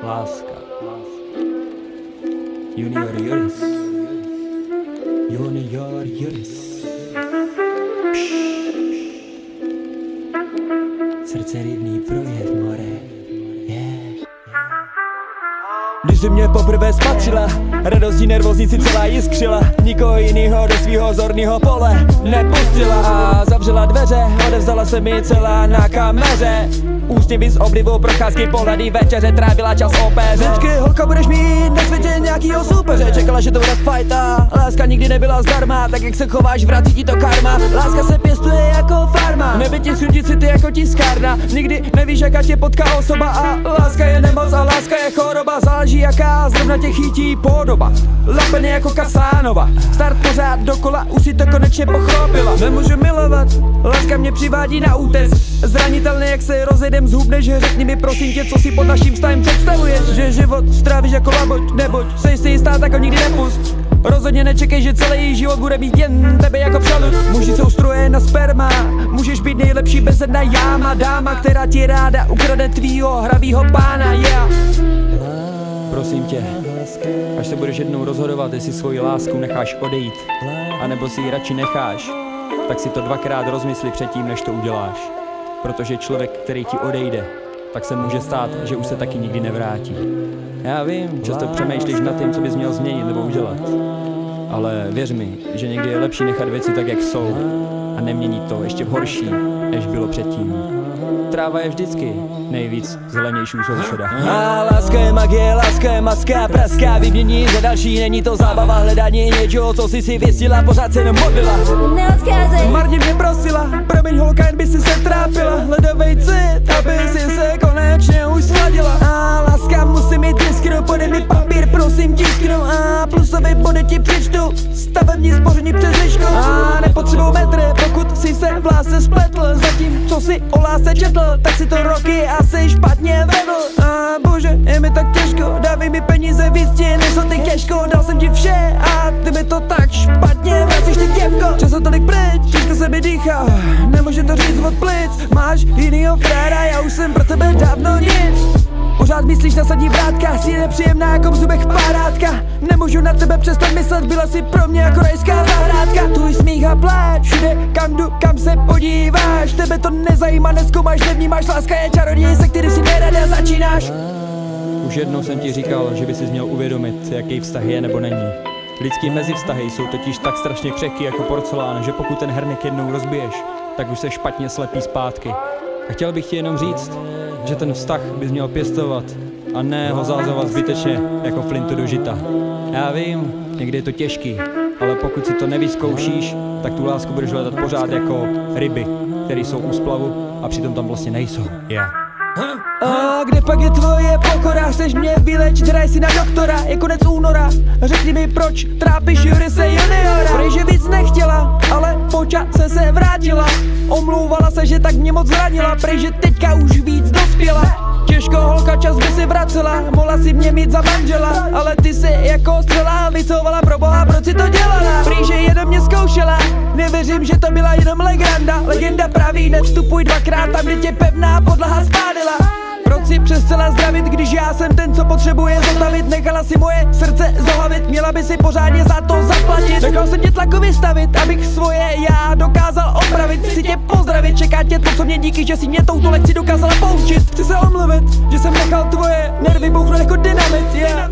Láska. Junior Juris. Junior Juris. Srdcerivný projev, more. Když si mě poprvé spatřila, radostí nervóznici celá jiskřila. Nikoho jinýho do svýho zorného pole nepustila a zavřela dveře, odevzdala se mi celá na kameře. Úsměvy s oblibou, procházky, pohledy, večeře, trávila čas opéře. Vždycky holka budeš mít na světě nějakýho soupeře. Čekala, že to bude fajta, láska nikdy nebyla zdarma. Tak jak se chováš, vrací ti to karma. Láska se pěstuje jako farma, nebytě sudit si ty jako tiskárna. Nikdy nevíš, jaká tě potká osoba a láska je nemoc a láska je choroba. Záleží jaká, zrovna tě chytí podoba. Lapený jako Kasánova, start pořád dokola, už si to konečně pochopila. Nemůžu milovat, láska mě přivádí na útes. Zranitelný jak se rozejdem zhubneš, řekni mi prosím tě, co si pod naším vztahem představuješ. Že život strávíš jako laboť, neboť seš si jistá, tak ho nikdy nepust. Rozhodně nečekej, že celý život bude mít jen tebe jako přelud. Muži jsou stroje na sperma, můžeš být nejlepší bezedná jáma. Dáma, která ti ráda ukrade tvýho hravýho pána, yeah. Prosím tě, až se budeš jednou rozhodovat, jestli svoji lásku necháš odejít, anebo si ji radši necháš, tak si to dvakrát rozmysli předtím, než to uděláš. Protože člověk, který ti odejde, tak se může stát, že už se taky nikdy nevrátí. Já vím, často přemýšlíš nad tím, co bys měl změnit nebo udělat. Ale věř mi, že někdy je lepší nechat věci tak, jak jsou a neměnit to ještě v horší, než bylo předtím. Tráva je vždycky nejvíc zelenější u soušoda. A láska je magie, láska je maska, praská vymění za další, není to zábava, hledání něčeho, co si vysila, pořád se jenom modlila. Neodcházej. Marně mě prosila, promiň holka, jen by si se trápila, hledavej cit, aby si se konečně už sladila. A láska musí mít tisknu, podej mi papír, prosím tisknu, a plusové body ti přečtu, stavební spoření přes lišku. A nepotřebuji metry, pokud si se v lásce spletl, zatím co si o lásce četl, tak si to roky asi špatně vedl. A bože, je mi tak těžko, dávej mi peníze víc ti, než to ty těžko. Dal jsem ti vše a ty mi to tak špatně vracíš ty děvko. Často tolik pryč, těžko se mi dýchá, nemůžu to říct od plic. Máš jinýho fréra, já už jsem pro tebe dávno nic. Pořád myslíš na sadní vrátka, jsi nepříjemná jako v zubech párádka. Nemůžu na tebe přestat myslet, byla si pro mě jako rajská zahrádka. Tvůj smích a pláč, všude kam jdu, kam se podíváš. Tebe to nezajímá, nezkoumáš, nevnímáš, láska je čaroděj, se který si nerada začínáš. Už jednou jsem ti říkal, že by si měl uvědomit, jaký vztah je nebo není. Lidský mezivztahy jsou totiž tak strašně křehký jako porcelán, že pokud ten hrnek jednou rozbiješ, tak už se špatně slepí zpátky. A chtěl bych ti jenom říct, že ten vztah bys měl pěstovat a ne ho zázovat zbytečně jako flintu do žita. Já vím, někdy je to těžký, ale pokud si to nevyzkoušíš, tak tu lásku budeš hledat pořád jako ryby, které jsou u splavu a přitom tam vlastně nejsou. Yeah. A kde pak je tvoje pokora? Chceš mě vylečit, hraj si na doktora, je konec února. Řekni mi proč trápíš Jurise juniora. Prej, že víc nechtěla, ale počasem se vrátila. Omlouvala se, že tak mě moc zranila, prej, že teďka už víc dospěla. Těžko holka, čas by si vracela, mohla si mě mít za manžela, ale ty si jako střela vycouvala, pro boha, proč si to dělala? Prý, že jenom mě zkoušela, nevěřím, že to byla jenom legenda. Legenda praví, nevstupuj dvakrát tam, kde tě pevná podlaha spádila. Proč si přestala zdravit, když já jsem ten, co potřebuje zotavit? Nechala si moje srdce zohavit, měla by si pořádně za to zaplatit. Nechal jsem tě tlaku vystavit, abych svoje já dokázal opravit. Chci tě pozdravit, čeká tě to, co mě díky, že si mě touto lekci dokázala poučit. Chci se omluvit, že jsem nechal tvoje nervy bouchnout jako dynamit, yeah.